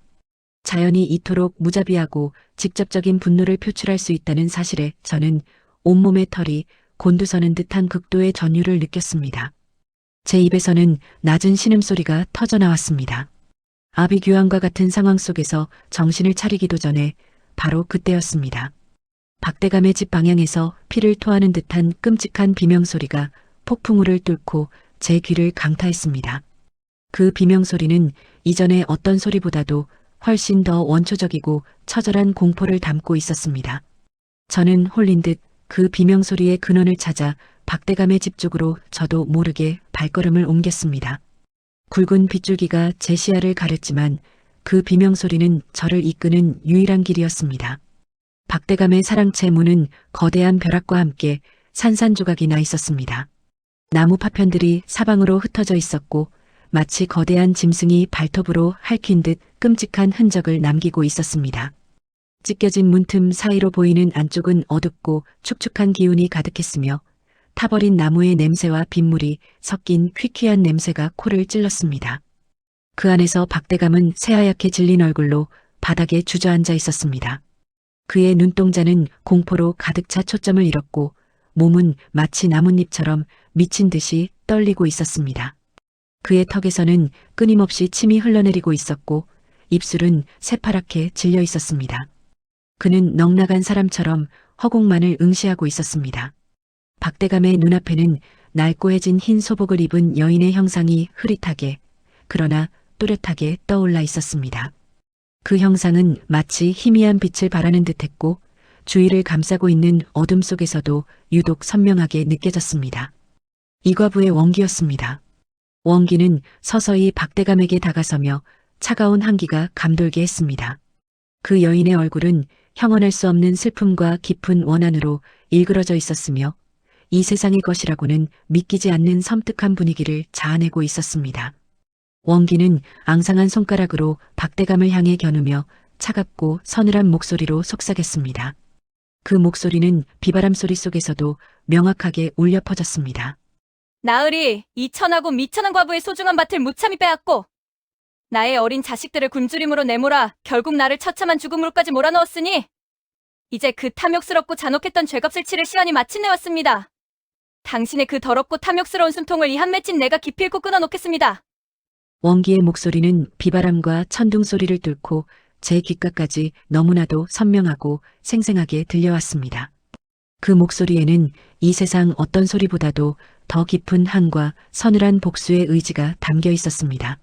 자연이 이토록 무자비하고 직접적인 분노를 표출할 수 있다는 사실에 저는 온몸의 털이 곤두서는 듯한 극도의 전율을 느꼈습니다. 제 입에서는 낮은 신음소리가 터져나왔습니다. 아비규환과 같은 상황 속에서 정신을 차리기도 전에 바로 그때였습니다. 박대감의 집 방향에서 피를 토하는 듯한 끔찍한 비명소리가 폭풍우를 뚫고 제 귀를 강타했습니다. 그 비명소리는 이전의 어떤 소리보다도 훨씬 더 원초적이고 처절한 공포를 담고 있었습니다. 저는 홀린 듯 그 비명소리의 근원을 찾아 박대감의 집 쪽으로 저도 모르게 발걸음을 옮겼습니다. 굵은 빗줄기가 제 시야를 가렸지만 그 비명소리는 저를 이끄는 유일한 길이었습니다. 박대감의 사랑채 문은 거대한 벼락과 함께 산산조각이 나 있었습니다. 나무 파편들이 사방으로 흩어져 있었고 마치 거대한 짐승이 발톱으로 핥힌 듯 끔찍한 흔적을 남기고 있었습니다. 찢겨진 문틈 사이로 보이는 안쪽은 어둡고 축축한 기운이 가득했으며 타버린 나무의 냄새와 빗물이 섞인 퀴퀴한 냄새가 코를 찔렀습니다. 그 안에서 박대감은 새하얗게 질린 얼굴로 바닥에 주저앉아 있었습니다. 그의 눈동자는 공포로 가득 차 초점을 잃었고 몸은 마치 나뭇잎처럼 미친 듯이 떨리고 있었습니다. 그의 턱에서는 끊임없이 침이 흘러내리고 있었고 입술은 새파랗게 질려 있었습니다. 그는 넉나간 사람처럼 허공만을 응시하고 있었습니다. 박대감의 눈앞에는 날꼬해진 흰 소복을 입은 여인의 형상이 흐릿하게 그러나 또렷하게 떠올라 있었습니다. 그 형상은 마치 희미한 빛을 발하는 듯했고 주위를 감싸고 있는 어둠 속에서도 유독 선명하게 느껴졌습니다. 이과부의 원기였습니다. 원기는 서서히 박대감에게 다가서며 차가운 한기가 감돌게 했습니다. 그 여인의 얼굴은 형언할 수 없는 슬픔과 깊은 원한으로 일그러져 있었으며 이 세상의 것이라고는 믿기지 않는 섬뜩한 분위기를 자아내고 있었습니다. 원기는 앙상한 손가락으로 박대감을 향해 겨누며 차갑고 서늘한 목소리로 속삭였습니다. 그 목소리는 비바람 소리 속에서도 명확하게 울려 퍼졌습니다. 나으리, 이 천하고 미천한 과부의 소중한 밭을 무참히 빼앗고 나의 어린 자식들을 굶주림으로 내몰아 결국 나를 처참한 죽음으로까지 몰아넣었으니 이제 그 탐욕스럽고 잔혹했던 죄값을 치를 시간이 마침내 왔습니다. 당신의 그 더럽고 탐욕스러운 숨통을 이 한 맺힌 내가 기필코 끊어놓겠습니다. 원기의 목소리는 비바람과 천둥 소리를 뚫고 제 귓가까지 너무나도 선명하고 생생하게 들려왔습니다. 그 목소리에는 이 세상 어떤 소리보다도 더 깊은 한과 서늘한 복수의 의지가 담겨 있었습니다.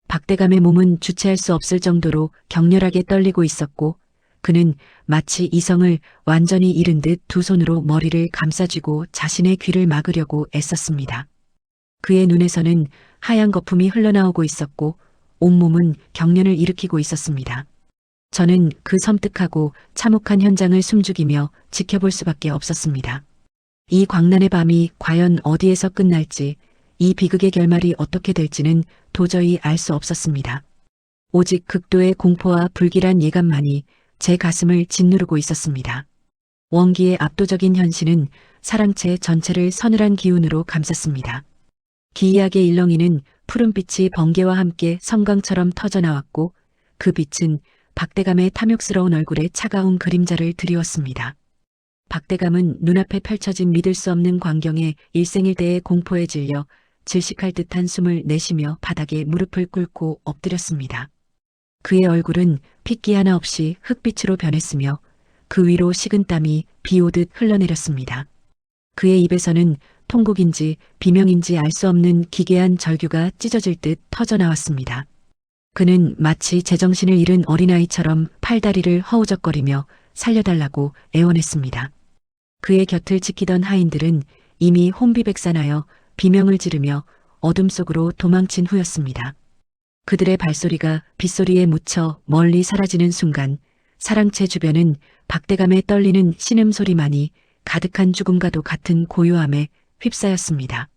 박대감의 몸은 주체할 수 없을 정도로 격렬하게 떨리고 있었고 그는 마치 이성을 완전히 잃은 듯 두 손으로 머리를 감싸쥐고 자신의 귀를 막으려고 애썼습니다. 그의 눈에서는 하얀 거품이 흘러나오고 있었고 온몸은 경련을 일으키고 있었습니다. 저는 그 섬뜩하고 참혹한 현장을 숨죽이며 지켜볼 수밖에 없었습니다. 이 광란의 밤이 과연 어디에서 끝날지, 이 비극의 결말이 어떻게 될지는 도저히 알 수 없었습니다. 오직 극도의 공포와 불길한 예감만이 제 가슴을 짓누르고 있었습니다. 원기의 압도적인 현신은 사랑채 전체를 서늘한 기운으로 감쌌습니다. 기이하게 일렁이는 푸른빛이 번개와 함께 섬광처럼 터져나왔고 그 빛은 박대감의 탐욕스러운 얼굴에 차가운 그림자를 드리웠습니다. 박대감은 눈앞에 펼쳐진 믿을 수 없는 광경에 일생일대의 공포에 질려 질식할 듯한 숨을 내쉬며 바닥에 무릎을 꿇고 엎드렸습니다. 그의 얼굴은 핏기 하나 없이 흙빛으로 변했으며 그 위로 식은땀이 비 오듯 흘러내렸습니다. 그의 입에서는 통곡인지 비명인지 알 수 없는 기괴한 절규가 찢어질 듯 터져나왔습니다. 그는 마치 제정신을 잃은 어린아이처럼 팔다리를 허우적거리며 살려달라고 애원했습니다. 그의 곁을 지키던 하인들은 이미 혼비백산하여 비명을 지르며 어둠 속으로 도망친 후였습니다. 그들의 발소리가 빗소리에 묻혀 멀리 사라지는 순간 사랑채 주변은 박대감에 떨리는 신음소리만이 가득한 죽음과도 같은 고요함에 휩싸였습니다.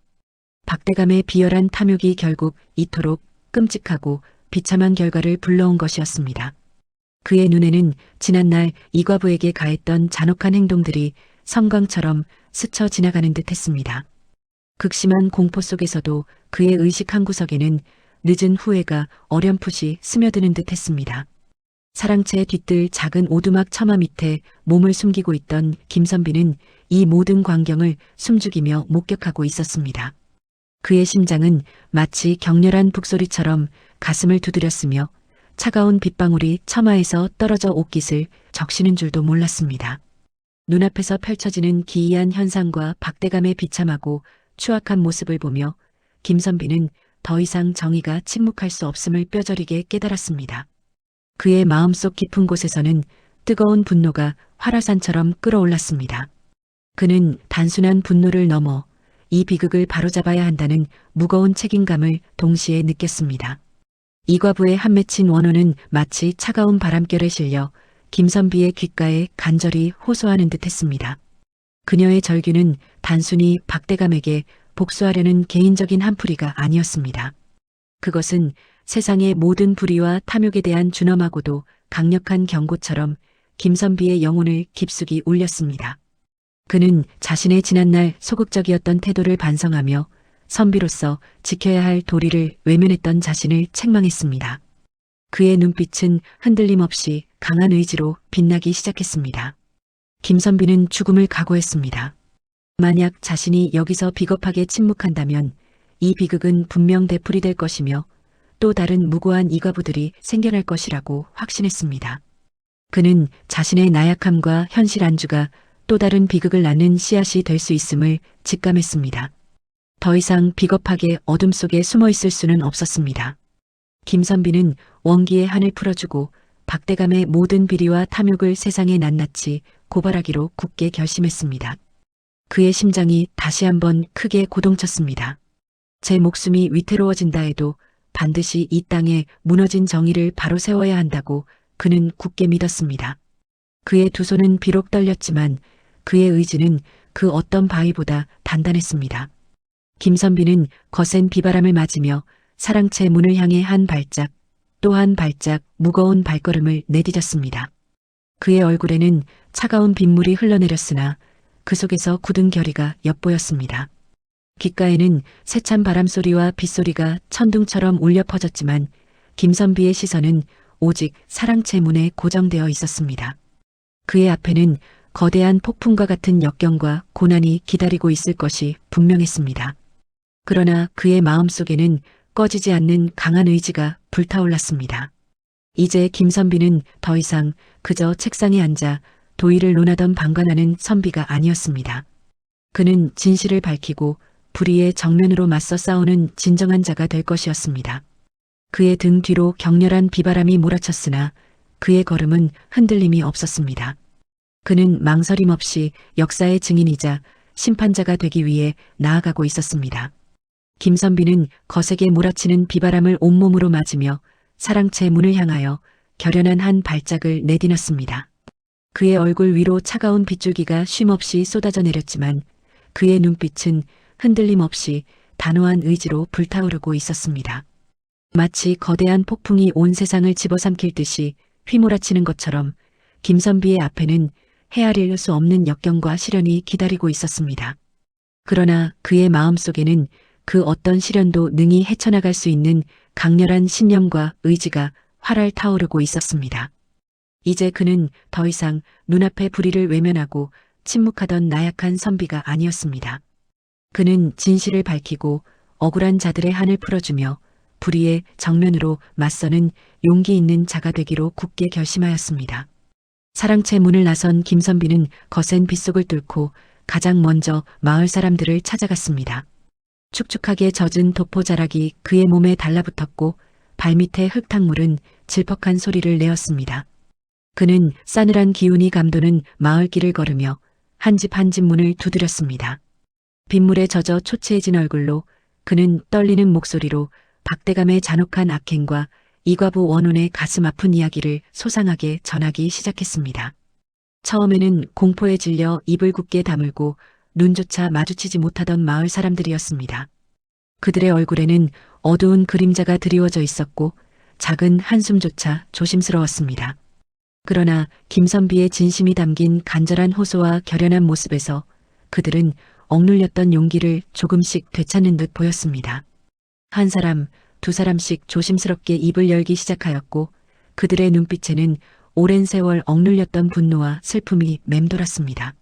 박대감의 비열한 탐욕이 결국 이토록 끔찍하고 비참한 결과를 불러온 것이었습니다. 그의 눈에는 지난날 이과부에게 가했던 잔혹한 행동들이 섬광처럼 스쳐 지나가는 듯 했습니다. 극심한 공포 속에서도 그의 의식 한 구석에는 늦은 후회가 어렴풋이 스며드는 듯 했습니다. 사랑채 뒤뜰 작은 오두막 처마 밑에 몸을 숨기고 있던 김선비는 이 모든 광경을 숨죽이며 목격하고 있었습니다. 그의 심장은 마치 격렬한 북소리처럼 가슴을 두드렸으며 차가운 빗방울이 처마에서 떨어져 옷깃을 적시는 줄도 몰랐습니다. 눈앞에서 펼쳐지는 기이한 현상과 박대감의 비참하고 추악한 모습을 보며 김선비는 더 이상 정의가 침묵할 수 없음을 뼈저리게 깨달았습니다. 그의 마음속 깊은 곳에서는 뜨거운 분노가 활화산처럼 끓어올랐습니다. 그는 단순한 분노를 넘어 이 비극을 바로잡아야 한다는 무거운 책임감을 동시에 느꼈습니다. 이 과부의 한 맺힌 원호는 마치 차가운 바람결에 실려 김선비의 귓가에 간절히 호소하는 듯 했습니다. 그녀의 절규는 단순히 박대감에게 복수하려는 개인적인 한풀이가 아니었습니다. 그것은 세상의 모든 불의와 탐욕에 대한 준엄하고도 강력한 경고처럼 김선비의 영혼을 깊숙이 울렸습니다. 그는 자신의 지난날 소극적이었던 태도를 반성하며 선비로서 지켜야 할 도리를 외면했던 자신을 책망했습니다. 그의 눈빛은 흔들림 없이 강한 의지로 빛나기 시작했습니다. 김선비는 죽음을 각오했습니다. 만약 자신이 여기서 비겁하게 침묵한다면 이 비극은 분명 되풀이될 것이며 또 다른 무고한 이과부들이 생겨날 것이라고 확신했습니다. 그는 자신의 나약함과 현실 안주가 또 다른 비극을 낳는 씨앗이 될 수 있음을 직감했습니다. 더 이상 비겁하게 어둠 속에 숨어 있을 수는 없었습니다. 김선비는 원기의 한을 풀어주고 박대감의 모든 비리와 탐욕을 세상에 낱낱이 고발하기로 굳게 결심했습니다. 그의 심장이 다시 한번 크게 고동쳤습니다. 제 목숨이 위태로워진다 해도 반드시 이 땅에 무너진 정의를 바로 세워야 한다고 그는 굳게 믿었습니다. 그의 두 손은 비록 떨렸지만 그의 의지는 그 어떤 바위보다 단단했습니다. 김선비는 거센 비바람을 맞으며 사랑채 문을 향해 한 발짝 또 한 발짝 무거운 발걸음을 내디뎠습니다. 그의 얼굴에는 차가운 빗물이 흘러내렸으나 그 속에서 굳은 결의가 엿보였습니다. 귓가에는 세찬 바람소리와 빗소리가 천둥처럼 울려 퍼졌지만 김선비의 시선은 오직 사랑채 문에 고정되어 있었습니다. 그의 앞에는 거대한 폭풍과 같은 역경과 고난이 기다리고 있을 것이 분명했습니다. 그러나 그의 마음속에는 꺼지지 않는 강한 의지가 불타올랐습니다. 이제 김선비는 더 이상 그저 책상에 앉아 도의를 논하던 방관하는 선비가 아니었습니다. 그는 진실을 밝히고 불의의 정면으로 맞서 싸우는 진정한 자가 될 것이었습니다. 그의 등 뒤로 격렬한 비바람이 몰아쳤으나 그의 걸음은 흔들림이 없었습니다. 그는 망설임 없이 역사의 증인이자 심판자가 되기 위해 나아가고 있었습니다. 김선비는 거세게 몰아치는 비바람을 온몸으로 맞으며 사랑채 문을 향하여 결연한 한 발짝을 내디뎠습니다. 그의 얼굴 위로 차가운 빗줄기가 쉼없이 쏟아져 내렸지만 그의 눈빛은 흔들림 없이 단호한 의지로 불타오르고 있었습니다. 마치 거대한 폭풍이 온 세상을 집어삼킬 듯이 휘몰아치는 것처럼 김선비의 앞에는 헤아릴 수 없는 역경과 시련이 기다리고 있었습니다. 그러나 그의 마음속에는 그 어떤 시련도 능히 헤쳐나갈 수 있는 강렬한 신념과 의지가 활활 타오르고 있었습니다. 이제 그는 더 이상 눈앞의 불의를 외면하고 침묵하던 나약한 선비가 아니었습니다. 그는 진실을 밝히고 억울한 자들의 한을 풀어주며 불의의 정면으로 맞서는 용기 있는 자가 되기로 굳게 결심하였습니다. 사랑채 문을 나선 김선비는 거센 빗속을 뚫고 가장 먼저 마을 사람들을 찾아갔습니다. 축축하게 젖은 도포자락이 그의 몸에 달라붙었고 발밑의 흙탕물은 질퍽한 소리를 내었습니다. 그는 싸늘한 기운이 감도는 마을길을 걸으며 한 집 한 집 문을 두드렸습니다. 빗물에 젖어 초췌해진 얼굴로 그는 떨리는 목소리로 박대감의 잔혹한 악행과 이과부 원혼의 가슴 아픈 이야기를 소상하게 전하기 시작했습니다. 처음에는 공포에 질려 입을 굳게 다물고 눈조차 마주치지 못하던 마을 사람들이었습니다. 그들의 얼굴에는 어두운 그림자가 드리워져 있었고 작은 한숨조차 조심스러웠습니다. 그러나 김선비의 진심이 담긴 간절한 호소와 결연한 모습에서 그들은 억눌렸던 용기를 조금씩 되찾는 듯 보였습니다. 한 사람, 두 사람씩 조심스럽게 입을 열기 시작하였고 그들의 눈빛에는 오랜 세월 억눌렸던 분노와 슬픔이 맴돌았습니다.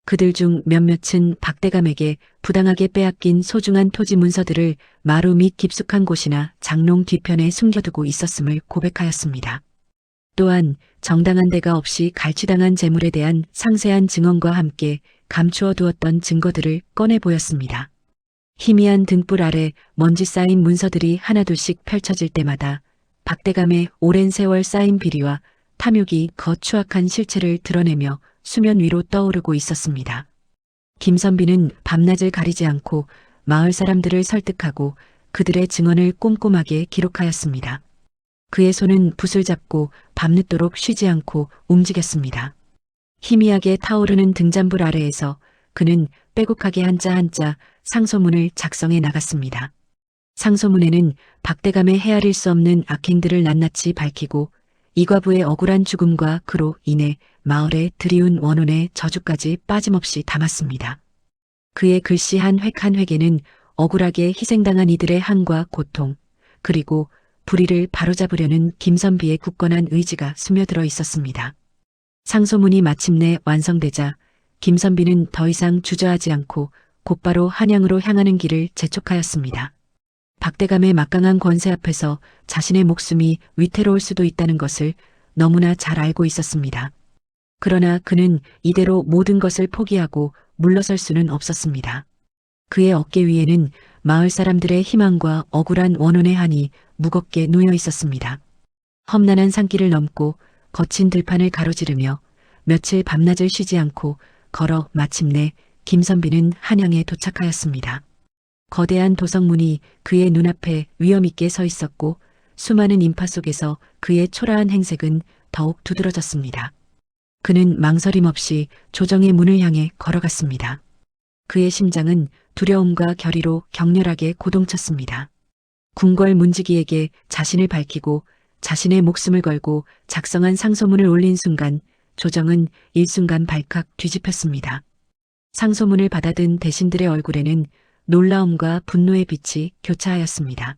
그들 중 몇몇은 박대감에게 부당하게 빼앗긴 소중한 토지 문서들을 마루 밑 깊숙한 곳이나 장롱 뒤편에 숨겨두고 있었음을 고백하였습니다. 또한 정당한 대가 없이 갈취당한 재물에 대한 상세한 증언과 함께 감추어 두었던 증거들을 꺼내 보였습니다. 희미한 등불 아래 먼지 쌓인 문서들이 하나둘씩 펼쳐질 때마다 박대감의 오랜 세월 쌓인 비리와 탐욕이 거추악한 실체를 드러내며 수면 위로 떠오르고 있었습니다. 김선비는 밤낮을 가리지 않고 마을 사람들을 설득하고 그들의 증언을 꼼꼼하게 기록하였습니다. 그의 손은 붓을 잡고 밤늦도록 쉬지 않고 움직였습니다. 희미하게 타오르는 등잔불 아래에서 그는 빼곡하게 한자 한자 상소문을 작성해 나갔습니다. 상소문에는 박대감의 헤아릴 수 없는 악행들을 낱낱이 밝히고 이과부의 억울한 죽음과 그로 인해 마을에 들이운 원혼의 저주까지 빠짐없이 담았습니다. 그의 글씨 한 획 한 획에는 억울하게 희생당한 이들의 한과 고통, 그리고 불의를 바로잡으려는 김선비의 굳건한 의지가 스며들어 있었습니다. 상소문이 마침내 완성되자 김선비는 더 이상 주저하지 않고 곧바로 한양으로 향하는 길을 재촉하였습니다. 박대감의 막강한 권세 앞에서 자신의 목숨이 위태로울 수도 있다는 것을 너무나 잘 알고 있었습니다. 그러나 그는 이대로 모든 것을 포기하고 물러설 수는 없었습니다. 그의 어깨 위에는 마을 사람들의 희망과 억울한 원혼의 한이 무겁게 놓여 있었습니다. 험난한 산길을 넘고 거친 들판을 가로지르며 며칠 밤낮을 쉬지 않고 걸어 마침내 김선비는 한양에 도착하였습니다. 거대한 도성문이 그의 눈앞에 위엄있게 서 있었고 수많은 인파 속에서 그의 초라한 행색은 더욱 두드러졌습니다. 그는 망설임 없이 조정의 문을 향해 걸어갔습니다. 그의 심장은 두려움과 결의로 격렬하게 고동쳤습니다. 궁궐 문지기에게 자신을 밝히고 자신의 목숨을 걸고 작성한 상소문을 올린 순간 조정은 일순간 발칵 뒤집혔습니다. 상소문을 받아든 대신들의 얼굴에는 놀라움과 분노의 빛이 교차하였습니다.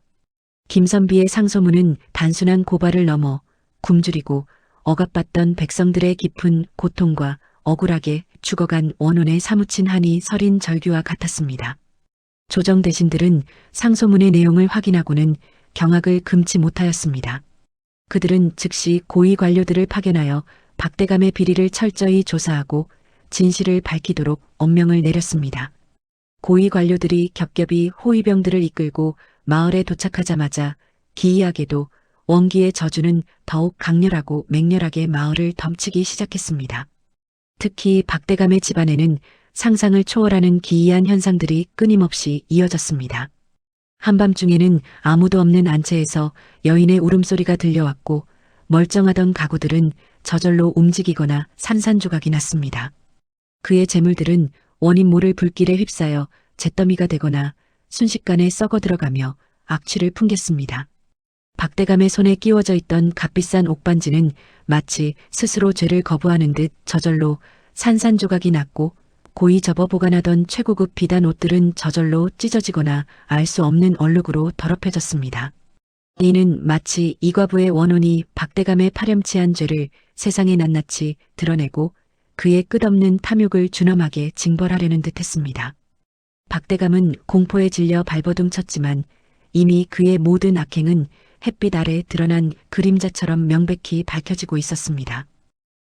김선비의 상소문은 단순한 고발을 넘어 굶주리고 억압받던 백성들의 깊은 고통과 억울하게 죽어간 원혼의 사무친 한이 서린 절규와 같았습니다. 조정 대신들은 상소문의 내용을 확인하고는 경악을 금치 못하였습니다. 그들은 즉시 고위 관료들을 파견하여 박대감의 비리를 철저히 조사하고 진실을 밝히도록 엄명을 내렸습니다. 고위 관료들이 겹겹이 호위병들을 이끌고 마을에 도착하자마자 기이하게도 원기의 저주는 더욱 강렬하고 맹렬하게 마을을 덮치기 시작했습니다. 특히 박대감의 집안에는 상상을 초월하는 기이한 현상들이 끊임없이 이어졌습니다. 한밤중에는 아무도 없는 안채에서 여인의 울음소리가 들려왔고 멀쩡하던 가구들은 저절로 움직이거나 산산조각이 났습니다. 그의 재물들은 원인 모를 불길에 휩싸여 잿더미가 되거나 순식간에 썩어 들어가며 악취를 풍겼습니다. 박대감의 손에 끼워져 있던 값비싼 옥반지는 마치 스스로 죄를 거부하는 듯 저절로 산산조각이 났고 고이 접어 보관하던 최고급 비단 옷들은 저절로 찢어지거나 알 수 없는 얼룩으로 더럽혀졌습니다. 이는 마치 이과부의 원혼이 박대감의 파렴치한 죄를 세상에 낱낱이 드러내고 그의 끝없는 탐욕을 준엄하게 징벌하려는 듯했습니다. 박대감은 공포에 질려 발버둥 쳤지만 이미 그의 모든 악행은 햇빛 아래 드러난 그림자처럼 명백히 밝혀지고 있었습니다.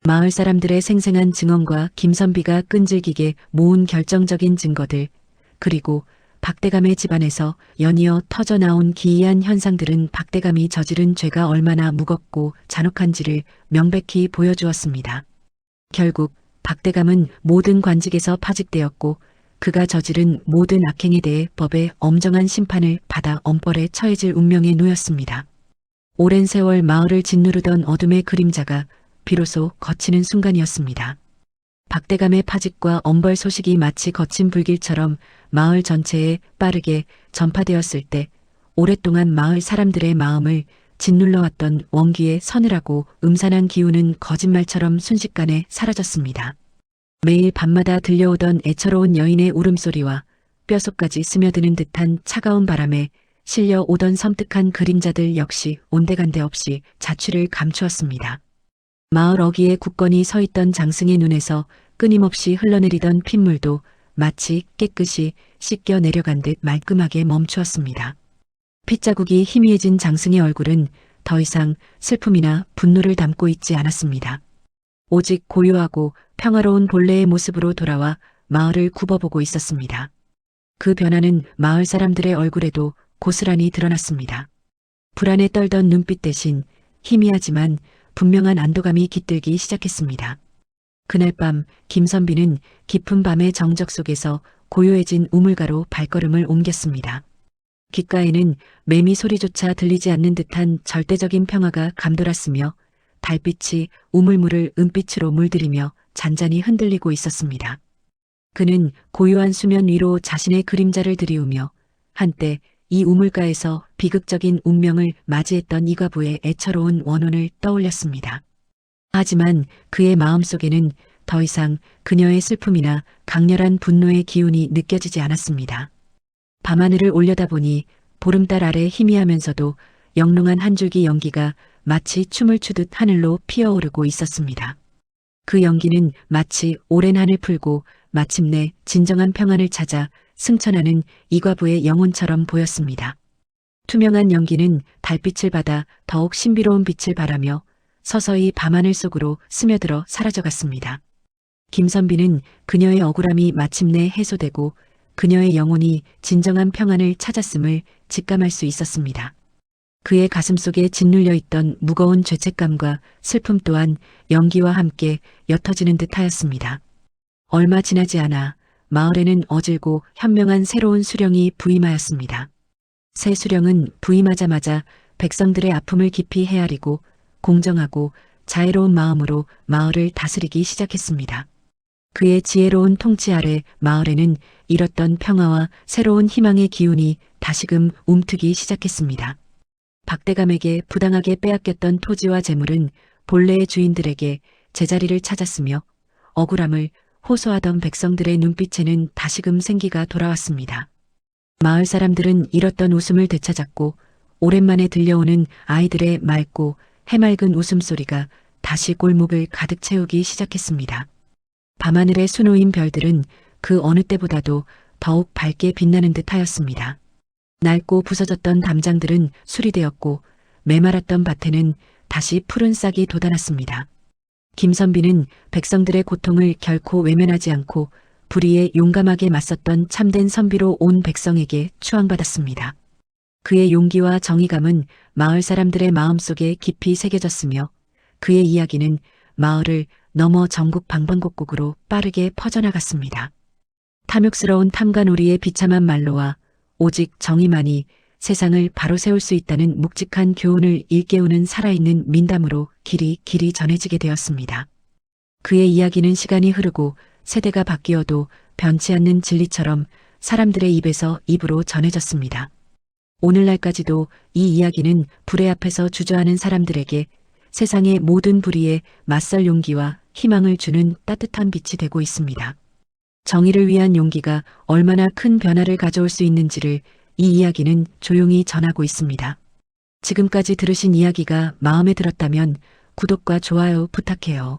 마을 사람들의 생생한 증언과 김선비가 끈질기게 모은 결정적인 증거들, 그리고 박대감의 집안에서 연이어 터져나온 기이한 현상들은 박대감이 저지른 죄가 얼마나 무겁고 잔혹한지를 명백히 보여주었습니다. 결국 박대감은 모든 관직에서 파직되었고 그가 저지른 모든 악행에 대해 법의 엄정한 심판을 받아 엄벌에 처해질 운명에 놓였습니다. 오랜 세월 마을을 짓누르던 어둠의 그림자가 비로소 걷히는 순간이었습니다. 박대감의 파직과 엄벌 소식이 마치 거친 불길처럼 마을 전체에 빠르게 전파되었을 때 오랫동안 마을 사람들의 마음을 짓눌러왔던 원기의 서늘하고 음산한 기운은 거짓말처럼 순식간에 사라졌습니다. 매일 밤마다 들려오던 애처로운 여인의 울음소리와 뼛속까지 스며드는 듯한 차가운 바람에 실려 오던 섬뜩한 그림자들 역시 온데간데 없이 자취를 감추었습니다. 마을 어귀에 굳건히 서 있던 장승의 눈에서 끊임없이 흘러내리던 핏물도 마치 깨끗이 씻겨 내려간 듯 말끔하게 멈추었습니다. 핏자국이 희미해진 장승의 얼굴은 더 이상 슬픔이나 분노를 담고 있지 않았습니다. 오직 고요하고 평화로운 본래의 모습으로 돌아와 마을을 굽어보고 있었습니다. 그 변화는 마을 사람들의 얼굴에도 고스란히 드러났습니다. 불안에 떨던 눈빛 대신 희미하지만 분명한 안도감이 깃들기 시작했습니다. 그날 밤 김선비는 깊은 밤의 정적 속에서 고요해진 우물가로 발걸음을 옮겼습니다. 귓가에는 매미 소리조차 들리지 않는 듯한 절대적인 평화가 감돌았으며 달빛이 우물물을 은빛으로 물들이며 잔잔히 흔들리고 있었습니다. 그는 고요한 수면 위로 자신의 그림자를 들이우며 한때 이 우물가에서 비극적인 운명을 맞이했던 이과부의 애처로운 원혼을 떠올렸습니다. 하지만 그의 마음속에는 더 이상 그녀의 슬픔이나 강렬한 분노의 기운이 느껴지지 않았습니다. 밤하늘을 올려다보니 보름달 아래 희미하면서도 영롱한 한 줄기 연기가 마치 춤을 추듯 하늘로 피어오르고 있었습니다. 그 연기는 마치 오랜 한을 풀고 마침내 진정한 평안을 찾아 승천하는 이과부의 영혼처럼 보였습니다. 투명한 연기는 달빛을 받아 더욱 신비로운 빛을 발하며 서서히 밤하늘 속으로 스며들어 사라져갔습니다. 김선비는 그녀의 억울함이 마침내 해소되고 그녀의 영혼이 진정한 평안을 찾았음을 직감할 수 있었습니다. 그의 가슴 속에 짓눌려 있던 무거운 죄책감과 슬픔 또한 연기와 함께 옅어지는 듯 하였습니다. 얼마 지나지 않아 마을에는 어질고 현명한 새로운 수령이 부임하였습니다. 새 수령은 부임하자마자 백성들의 아픔을 깊이 헤아리고 공정하고 자애로운 마음으로 마을을 다스리기 시작했습니다. 그의 지혜로운 통치 아래 마을에는 잃었던 평화와 새로운 희망의 기운이 다시금 움트기 시작했습니다. 박대감에게 부당하게 빼앗겼던 토지와 재물은 본래의 주인들에게 제자리를 찾았으며 억울함을 호소하던 백성들의 눈빛에는 다시금 생기가 돌아왔습니다. 마을 사람들은 잃었던 웃음을 되찾았고 오랜만에 들려오는 아이들의 맑고 해맑은 웃음소리가 다시 골목을 가득 채우기 시작했습니다. 밤하늘의 수놓인 별들은 그 어느 때보다도 더욱 밝게 빛나는 듯 하였습니다. 낡고 부서졌던 담장들은 수리되었고 메말랐던 밭에는 다시 푸른 싹이 돋아났습니다. 김선비는 백성들의 고통을 결코 외면하지 않고 불의에 용감하게 맞섰던 참된 선비로 온 백성에게 추앙받았습니다. 그의 용기와 정의감은 마을 사람들의 마음속에 깊이 새겨졌으며 그의 이야기는 마을을 넘어 전국 방방곡곡으로 빠르게 퍼져나갔습니다. 탐욕스러운 탐관오리의 비참한 말로와 오직 정의만이 세상을 바로 세울 수 있다는 묵직한 교훈을 일깨우는 살아있는 민담으로 길이 전해지게 되었습니다. 그의 이야기는 시간이 흐르고 세대가 바뀌어도 변치 않는 진리처럼 사람들의 입에서 입으로 전해졌습니다. 오늘날까지도 이 이야기는 불의 앞에서 주저하는 사람들에게 세상의 모든 불의에 맞설 용기와 희망을 주는 따뜻한 빛이 되고 있습니다. 정의를 위한 용기가 얼마나 큰 변화를 가져올 수 있는지를 이 이야기는 조용히 전하고 있습니다. 지금까지 들으신 이야기가 마음에 들었다면 구독과 좋아요 부탁해요.